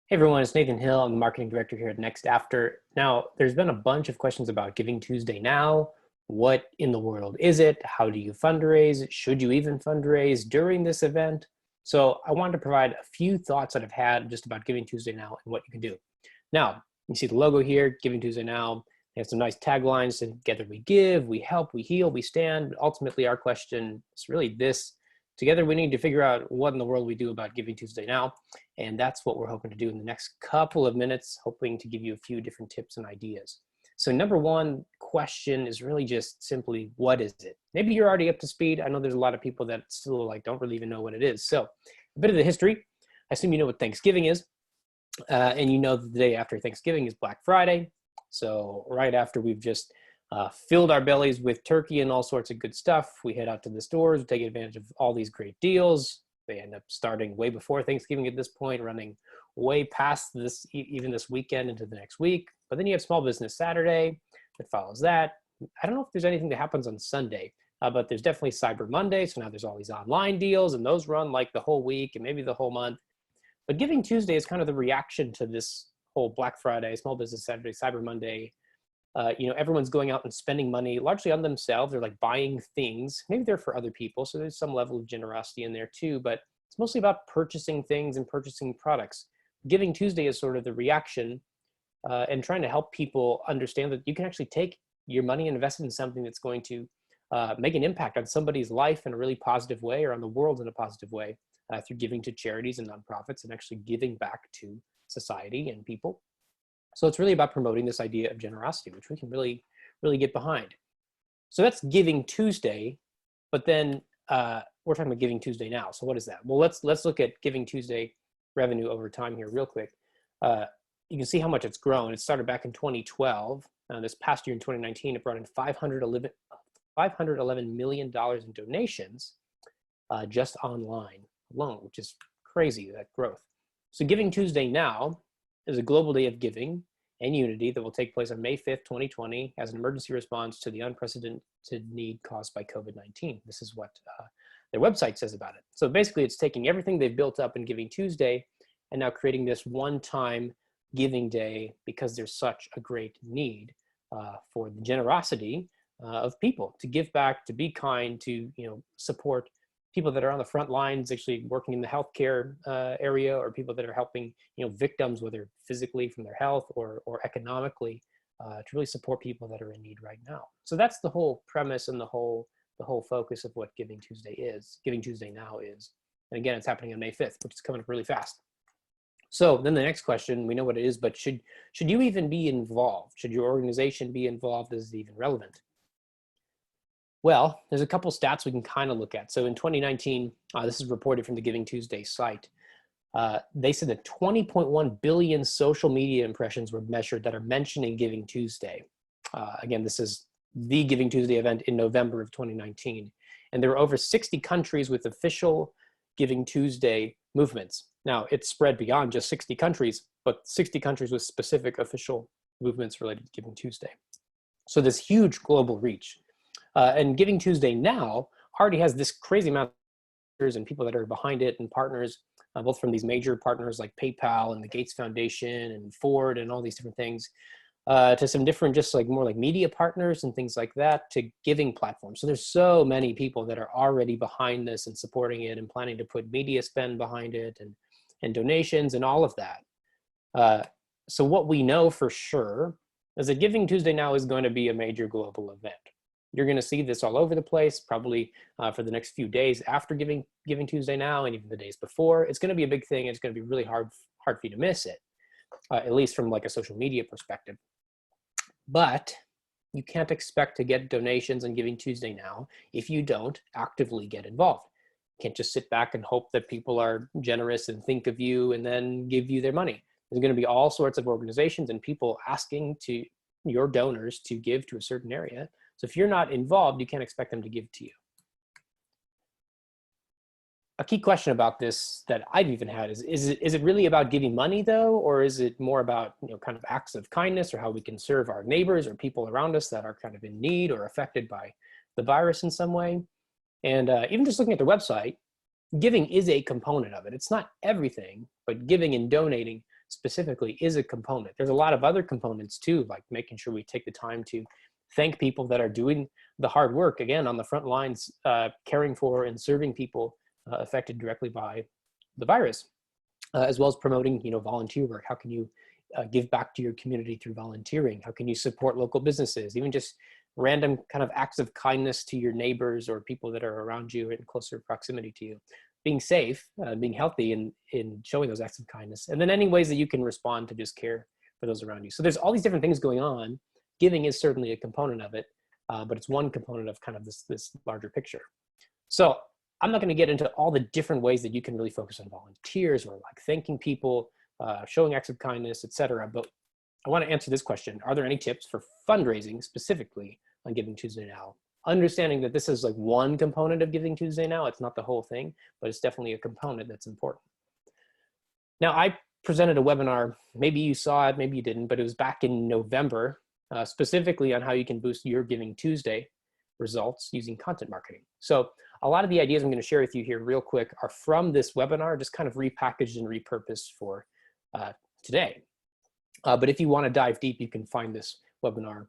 Hey everyone, it's Nathan Hill. I'm the marketing director here at NextAfter. Now, there's been a bunch of questions about Giving Tuesday now. What in the world is it? How do you fundraise? Should you even fundraise during this event? So I wanted to provide a few thoughts that I've had just about Giving Tuesday now and what you can do. Now, you see the logo here, Giving Tuesday now. They have some nice taglines: together we give, we help, we heal, we stand. Ultimately, our question is really this: together we need to figure out what in the world we do about Giving Tuesday now. And that's what we're hoping to do in the next couple of minutes, hoping to give you a few different tips and ideas. So number one question is really just simply, what is it? Maybe you're already up to speed. I know there's a lot of people that still don't really even know what it is. So a bit of the history. I assume you know what Thanksgiving is. And you know that the day after Thanksgiving is Black Friday. So right after we've just filled our bellies with turkey and all sorts of good stuff, we head out to the stores, take advantage of all these great deals. They end up starting way before Thanksgiving at this point, running way past this, even this weekend into the next week. But then you have Small Business Saturday that follows that. I don't know if there's anything that happens on Sunday, but there's definitely Cyber Monday. So now there's all these online deals, and those run like the whole week and maybe the whole month. But Giving Tuesday is kind of the reaction to this whole Black Friday, Small Business Saturday, Cyber Monday. Everyone's going out and spending money largely on themselves. They're like buying things. Maybe they're for other people. So there's some level of generosity in there too, but it's mostly about purchasing things and purchasing products. Giving Tuesday is sort of the reaction and trying to help people understand that you can actually take your money and invest it in something that's going to make an impact on somebody's life in a really positive way, or on the world in a positive way, through giving to charities and nonprofits and actually giving back to society and people. So it's really about promoting this idea of generosity, which we can really, really get behind. So that's Giving Tuesday, but then we're talking about Giving Tuesday now. So what is that? Well, let's look at Giving Tuesday revenue over time here real quick. You can see how much it's grown. It started back in 2012. This past year in 2019, it brought in $511 million in donations just online alone, which is crazy, that growth. So Giving Tuesday now is a global day of giving and unity that will take place on May 5th, 2020 as an emergency response to the unprecedented need caused by COVID-19. This is what their website says about it. So basically it's taking everything they've built up in Giving Tuesday and now creating this one-time giving day because there's such a great need for the generosity of people to give back, to be kind, to support people that are on the front lines, actually working in the healthcare area, or people that are helping victims, whether physically from their health or economically, to really support people that are in need right now. So that's the whole premise and the whole focus of what Giving Tuesday is. Giving Tuesday now is, and again, it's happening on May 5th, which is coming up really fast. So then the next question, we know what it is, but should you even be involved? Should your organization be involved? Is it even relevant? Well, there's a couple stats we can kind of look at. So in 2019, this is reported from the Giving Tuesday site. They said that 20.1 billion social media impressions were measured that are mentioning Giving Tuesday. Again, this is the Giving Tuesday event in November of 2019. And there were over 60 countries with official Giving Tuesday movements. Now, it's spread beyond just 60 countries, but 60 countries with specific official movements related to Giving Tuesday. So this huge global reach. And Giving Tuesday now already has this crazy amount of users and people that are behind it, and partners, both from these major partners like PayPal and the Gates Foundation and Ford and all these different things, to some different just more like media partners and things like that, to giving platforms. So there's so many people that are already behind this and supporting it and planning to put media spend behind it and donations and all of that. So what we know for sure is that Giving Tuesday now is going to be a major global event. You're going to see this all over the place, probably for the next few days after Giving Tuesday now, and even the days before. It's going to be a big thing. It's going to be really hard for you to miss it, at least from a social media perspective. But you can't expect to get donations on Giving Tuesday now if you don't actively get involved. You can't just sit back and hope that people are generous and think of you and then give you their money. There's going to be all sorts of organizations and people asking to your donors to give to a certain area. So if you're not involved, you can't expect them to give to you. A key question about this that I've even had is it really about giving money though, or is it more about kind of acts of kindness, or how we can serve our neighbors or people around us that are kind of in need or affected by the virus in some way? And even just looking at their website, giving is a component of it. It's not everything, but giving and donating specifically is a component. There's a lot of other components too, like making sure we take the time to thank people that are doing the hard work, again, on the front lines, caring for and serving people affected directly by the virus, as well as promoting, volunteer work. How can you give back to your community through volunteering? How can you support local businesses? Even just random kind of acts of kindness to your neighbors or people that are around you in closer proximity to you. Being safe, being healthy in showing those acts of kindness. And then any ways that you can respond to just care for those around you. So there's all these different things going on. Giving is certainly a component of it, but it's one component of kind of this larger picture. So I'm not going to get into all the different ways that you can really focus on volunteers or like thanking people, showing acts of kindness, etc. But I want to answer this question. Are there any tips for fundraising specifically on Giving Tuesday Now? Understanding that this is like one component of Giving Tuesday Now. It's not the whole thing, but it's definitely a component that's important. Now, I presented a webinar, maybe you saw it, maybe you didn't, but it was back in November, specifically on how you can boost your Giving Tuesday results using content marketing. So a lot of the ideas I'm going to share with you here real quick are from this webinar, just kind of repackaged and repurposed for today. But if you want to dive deep, you can find this webinar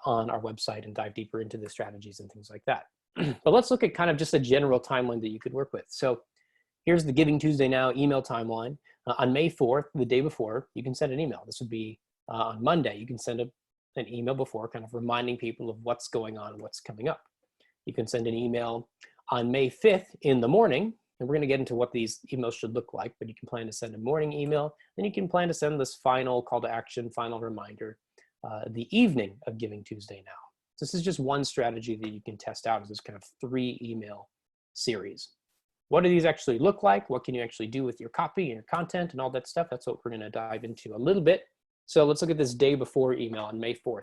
on our website and dive deeper into the strategies and things like that. But let's look at kind of just a general timeline that you could work with. So here's the Giving Tuesday Now email timeline. On May 4th, the day before, you can send an email. This would be on Monday. You can send an email before, kind of reminding people of what's going on, what's coming up. You can send an email on May 5th in the morning, and we're going to get into what these emails should look like, but you can plan to send a morning email, then you can plan to send this final call to action, final reminder, the evening of Giving Tuesday Now. This is just one strategy that you can test out as this kind of 3 email series. What do these actually look like? What can you actually do with your copy and your content and all that stuff? That's what we're going to dive into a little bit. So let's look at this day before email on May 4th.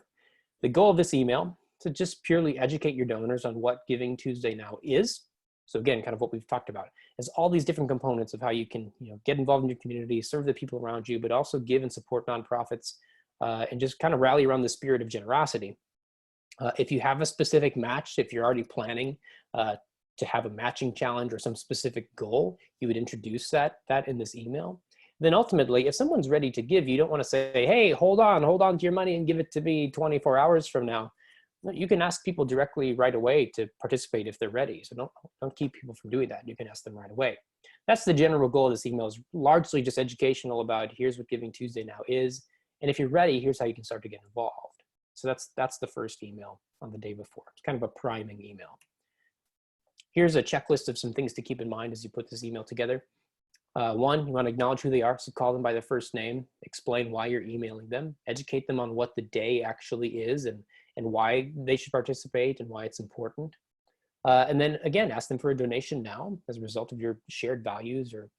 The goal of this email is to just purely educate your donors on what Giving Tuesday Now is. So again, kind of what we've talked about is all these different components of how you can get involved in your community, serve the people around you, but also give and support nonprofits and just kind of rally around the spirit of generosity. If you have a specific match, if you're already planning to have a matching challenge or some specific goal, you would introduce that in this email. Then ultimately, if someone's ready to give, you don't want to say, hey, hold on to your money and give it to me 24 hours from now. You can ask people directly right away to participate if they're ready. So don't keep people from doing that. You can ask them right away. That's the general goal of this email, is largely just educational about here's what Giving Tuesday Now is. And if you're ready, here's how you can start to get involved. So that's the first email on the day before. It's kind of a priming email. Here's a checklist of some things to keep in mind as you put this email together. One, you want to acknowledge who they are, so call them by their first name, explain why you're emailing them, educate them on what the day actually is and why they should participate and why it's important. And then again, ask them for a donation now as a result of your shared values or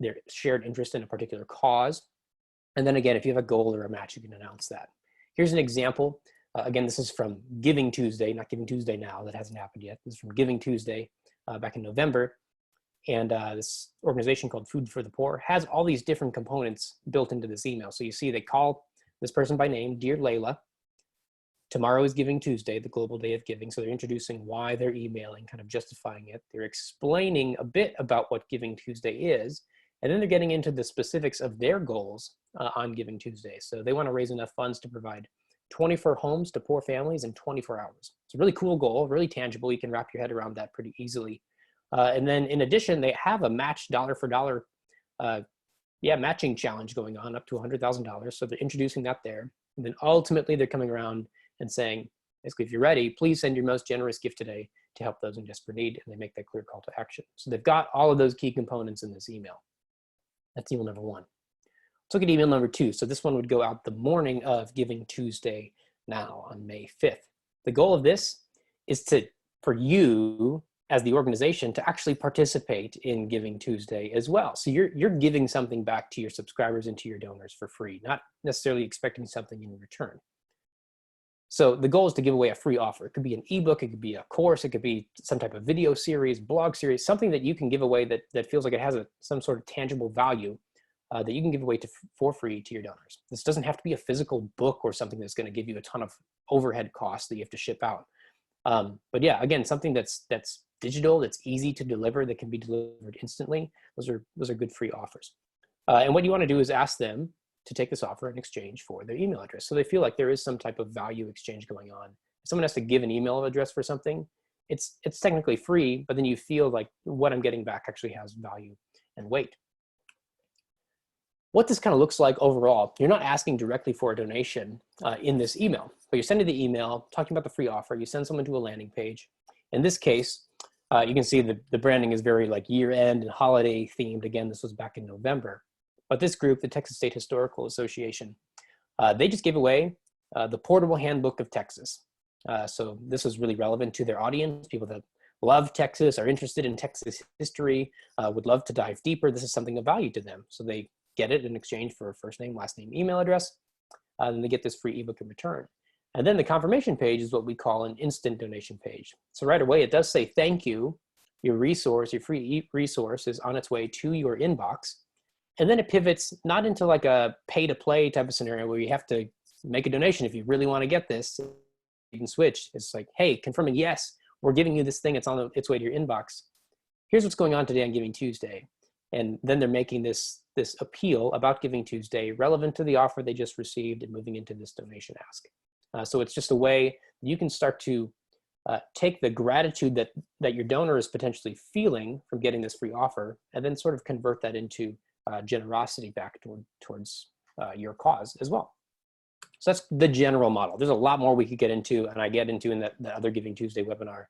their shared interest in a particular cause. And then again, if you have a goal or a match, you can announce that. Here's an example. Again, this is from Giving Tuesday, not Giving Tuesday Now, that hasn't happened yet. This is from Giving Tuesday back in November. And this organization called Food for the Poor has all these different components built into this email. So you see they call this person by name, Dear Layla. Tomorrow is Giving Tuesday, the global day of giving. So they're introducing why they're emailing, kind of justifying it. They're explaining a bit about what Giving Tuesday is. And then they're getting into the specifics of their goals on Giving Tuesday. So they want to raise enough funds to provide 24 homes to poor families in 24 hours. It's a really cool goal, really tangible. You can wrap your head around that pretty easily. And then in addition, they have a match dollar for dollar matching challenge going on up to $100,000. So they're introducing that there. And then ultimately they're coming around and saying, basically, if you're ready, please send your most generous gift today to help those in desperate need. And they make that clear call to action. So they've got all of those key components in this email. That's email number 1. Let's look at email number 2. So this one would go out the morning of Giving Tuesday Now on May 5th. The goal of this is for you as the organization to actually participate in Giving Tuesday as well. So you're giving something back to your subscribers and to your donors for free, not necessarily expecting something in return. So the goal is to give away a free offer. It could be an ebook, it could be a course, it could be some type of video series, blog series, something that you can give away that feels like it has some sort of tangible value that you can give away for free to your donors. This doesn't have to be a physical book or something that's going to give you a ton of overhead costs that you have to ship out. But yeah, again, something that's digital, that's easy to deliver, that can be delivered instantly. Those are good free offers. And what you want to do is ask them to take this offer in exchange for their email address. So they feel like there is some type of value exchange going on. If someone has to give an email address for something, it's technically free, but then you feel like what I'm getting back actually has value and weight. What this kind of looks like overall, you're not asking directly for a donation in this email, but you're sending the email talking about the free offer. You send someone to a landing page. In this case, you can see the branding is very like year-end and holiday themed. Again, this was back in November. But this group, the Texas State Historical Association, they just gave away the Portable Handbook of Texas. So this was really relevant to their audience, people that love Texas, are interested in Texas history, would love to dive deeper. This is something of value to them. So they get it in exchange for a first name, last name, email address. Then they get this free ebook in return. And then the confirmation page is what we call an instant donation page. So right away, it does say, thank you. Your resource, your free resource is on its way to your inbox. And then it pivots not into like a pay to play type of scenario where you have to make a donation if you really want to get this. You can switch. It's like, hey, confirming, yes, we're giving you this thing. It's on its way to your inbox. Here's what's going on today on Giving Tuesday. And then they're making this appeal about Giving Tuesday relevant to the offer they just received and moving into this donation ask. So it's just a way you can start to take the gratitude that your donor is potentially feeling from getting this free offer and then sort of convert that into generosity back towards your cause as well. So that's the general model. There's a lot more we could get into, and I get into in the other Giving Tuesday webinar.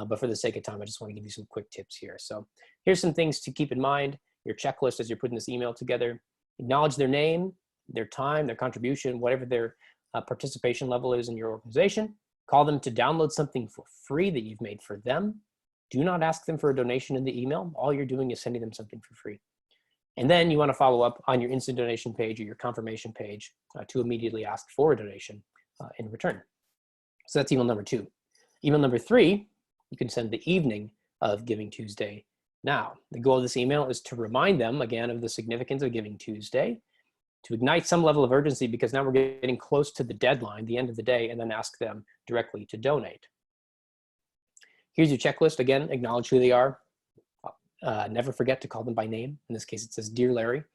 But for the sake of time, I just want to give you some quick tips here. So here's some things to keep in mind. Your checklist as you're putting this email together. Acknowledge their name, their time, their contribution, whatever their participation level is in your organization. Call them to download something for free that you've made for them. Do not ask them for a donation in the email. All you're doing is sending them something for free. And then you want to follow up on your instant donation page or your confirmation page to immediately ask for a donation in return. So that's email number 2. Email number 3, you can send the evening of Giving Tuesday. Now, the goal of this email is to remind them again of the significance of Giving Tuesday, to ignite some level of urgency because now we're getting close to the deadline, the end of the day, and then ask them directly to donate. Here's your checklist. Again, acknowledge who they are. Never forget to call them by name. In this case, it says, Dear Larry.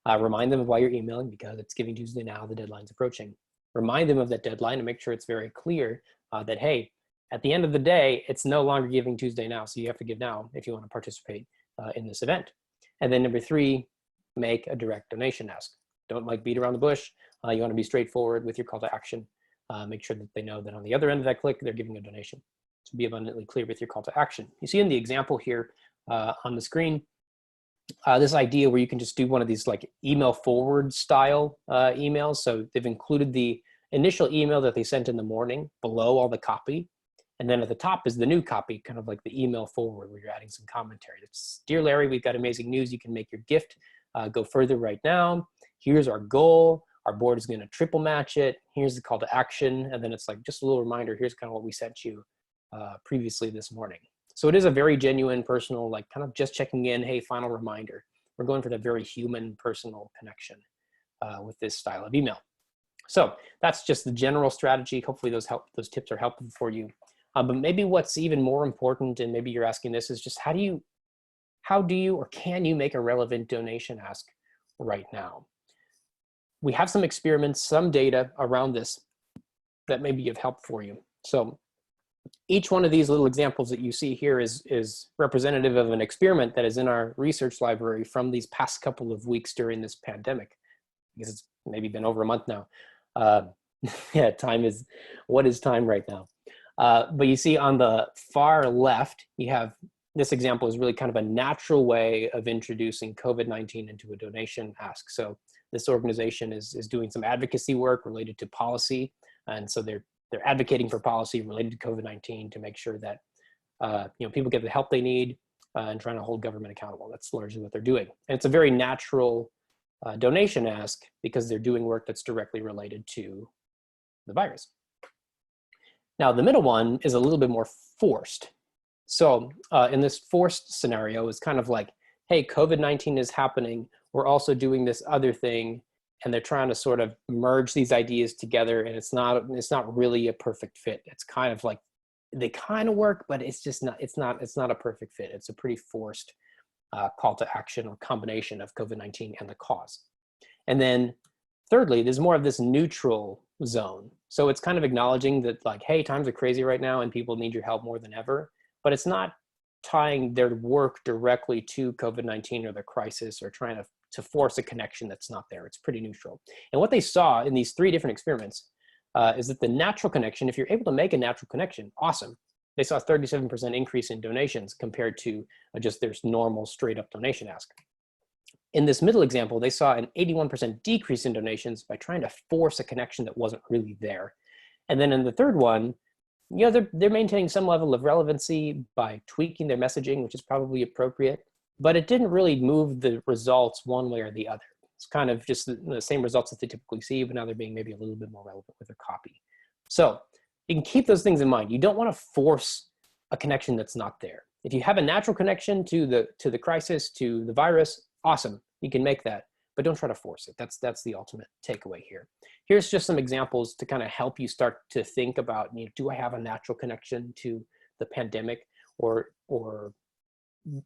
Remind them of why you're emailing because it's Giving Tuesday now, the deadline's approaching. Remind them of that deadline and make sure it's very clear that, hey, at the end of the day, it's no longer Giving Tuesday now, so you have to give now if you want to participate in this event. And then number 3, make a direct donation ask. Don't like beat around the bush. You want to be straightforward with your call to action. Make sure that they know that on the other end of that click, they're giving a donation. So be abundantly clear with your call to action. You see in the example here on the screen, this idea where you can just do one of these like email forward style emails. So they've included the initial email that they sent in the morning below all the copy. And then at the top is the new copy, kind of like the email forward where you're adding some commentary. It's, Dear Larry, we've got amazing news. You can make your gift go further right now. Here's our goal. Our board is going to triple match it. Here's the call to action. And then it's like just a little reminder. Here's kind of what we sent you previously this morning. So it is a very genuine, personal, like kind of just checking in. Hey, final reminder. We're going for that very human, personal connection with this style of email. So that's just the general strategy. Hopefully those tips are helpful for you. But maybe what's even more important, and maybe you're asking this, is just how do you or can you make a relevant donation ask right now? We have some experiments, some data around this that maybe have helped for you. So each one of these little examples that you see here is representative of an experiment that is in our research library from these past couple of weeks during this pandemic. Because it's maybe been over a month now. Yeah, what is time right now? But you see on the far left, you have this example is really kind of a natural way of introducing COVID-19 into a donation ask. So this organization is doing some advocacy work related to policy. And so they're advocating for policy related to COVID-19 to make sure that people get the help they need and trying to hold government accountable. That's largely what they're doing. And it's a very natural donation ask because they're doing work that's directly related to the virus. Now, the middle one is a little bit more forced. So in this forced scenario, it's kind of like, hey, COVID-19 is happening. We're also doing this other thing. And they're trying to sort of merge these ideas together. And it's not really a perfect fit. It's kind of like, they kind of work, but it's just not, it's not a perfect fit. It's a pretty forced call to action or combination of COVID-19 and the cause. And then thirdly, there's more of this neutral zone. So it's kind of acknowledging that like, hey, times are crazy right now and people need your help more than ever, but it's not tying their work directly to COVID-19 or the crisis or trying to force a connection that's not there. It's pretty neutral. And what they saw in these 3 different experiments is that the natural connection, if you're able to make a natural connection, awesome. They saw a 37% increase in donations compared to just their normal straight up donation ask. In this middle example, they saw an 81% decrease in donations by trying to force a connection that wasn't really there. And then in the third one, you know, they're maintaining some level of relevancy by tweaking their messaging, which is probably appropriate, but it didn't really move the results one way or the other. It's kind of just the same results that they typically see, but now they're being maybe a little bit more relevant with their copy. So you can keep those things in mind. You don't want to force a connection that's not there. If you have a natural connection to the crisis, to the virus, awesome, you can make that, but don't try to force it. That's the ultimate takeaway here. Here's just some examples to kind of help you start to think about, you know, do I have a natural connection to the pandemic, or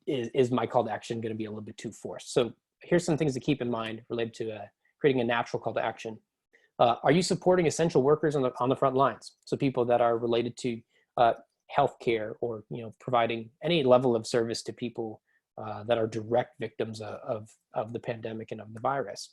is my call to action going to be a little bit too forced? So here's some things to keep in mind related to creating a natural call to action. Are you supporting essential workers on the front lines? So people that are related to healthcare, or, you know, providing any level of service to people that are direct victims of the pandemic and of the virus.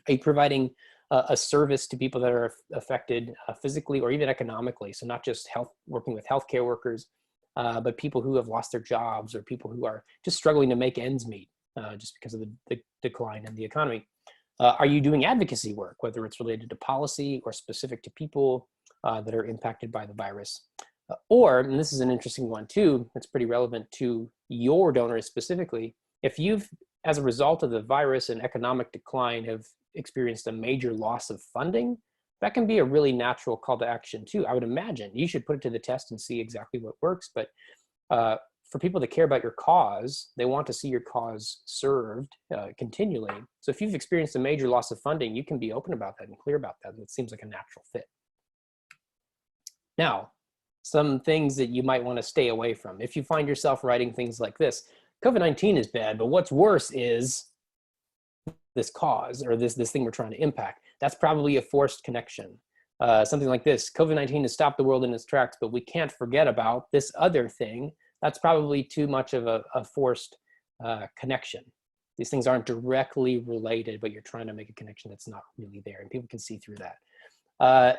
Are you providing a service to people that are affected physically or even economically? So not just working with healthcare workers, but people who have lost their jobs, or people who are just struggling to make ends meet just because of the decline in the economy. Are you doing advocacy work, whether it's related to policy or specific to people that are impacted by the virus? Or, and this is an interesting one too, it's pretty relevant to your donors specifically, if you've, as a result of the virus and economic decline, have experienced a major loss of funding, that can be a really natural call to action too. I would imagine you should put it to the test and see exactly what works, but for people that care about your cause, they want to see your cause served continually. So if you've experienced a major loss of funding, you can be open about that and clear about that. And it seems like a natural fit. Now, some things that you might want to stay away from. If you find yourself writing things like this, COVID-19 is bad, but what's worse is this cause, or this thing we're trying to impact. That's probably a forced connection. Something like this, COVID-19 has stopped the world in its tracks, but we can't forget about this other thing. That's probably too much of a forced connection. These things aren't directly related, but you're trying to make a connection that's not really there, and people can see through that.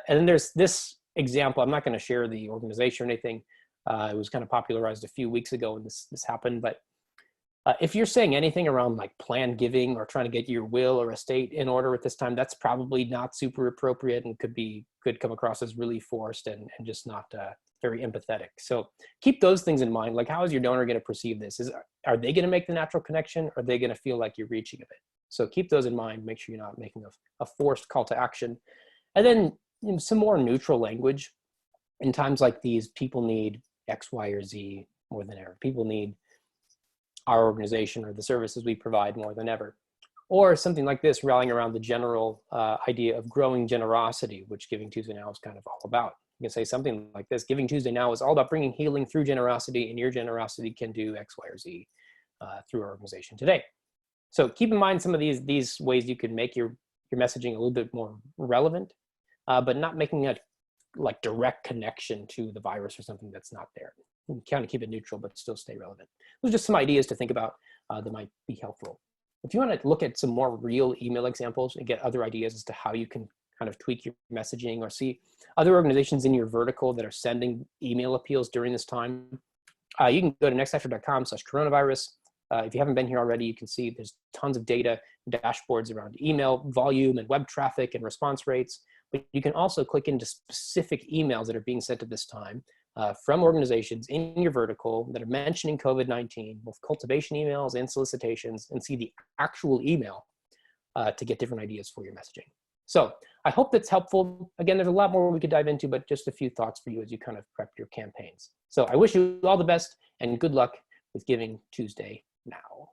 And then there's this example. I'm not going to share the organization or anything. It was kind of popularized a few weeks ago when this happened, but if you're saying anything around like planned giving or trying to get your will or estate in order at this time, that's probably not super appropriate and could come across as really forced and just not very empathetic. So keep those things in mind. Like, how is your donor going to perceive this? Are they going to make the natural connection, or are they going to feel like you're reaching a bit? So keep those in mind. Make sure you're not making a forced call to action. And then, you know, some more neutral language. In times like these, people need X, Y, or Z more than ever. People need our organization or the services we provide more than ever. Or something like this, rallying around the general idea of growing generosity, which Giving Tuesday Now is kind of all about. You can say something like this: Giving Tuesday Now is all about bringing healing through generosity, and your generosity can do X, Y, or Z through our organization today. So keep in mind some of these ways you can make your messaging a little bit more relevant, but not making a like direct connection to the virus or something that's not there. You can kind of keep it neutral, but still stay relevant. Those are just some ideas to think about that might be helpful. If you want to look at some more real email examples and get other ideas as to how you can kind of tweak your messaging, or see other organizations in your vertical that are sending email appeals during this time, you can go to nextafter.com/coronavirus. If you haven't been here already, you can see there's tons of data, dashboards around email volume and web traffic and response rates. But you can also click into specific emails that are being sent at this time from organizations in your vertical that are mentioning COVID-19, both cultivation emails and solicitations, and see the actual email to get different ideas for your messaging. So I hope that's helpful. Again, there's a lot more we could dive into, but just a few thoughts for you as you kind of prep your campaigns. So I wish you all the best and good luck with Giving Tuesday Now.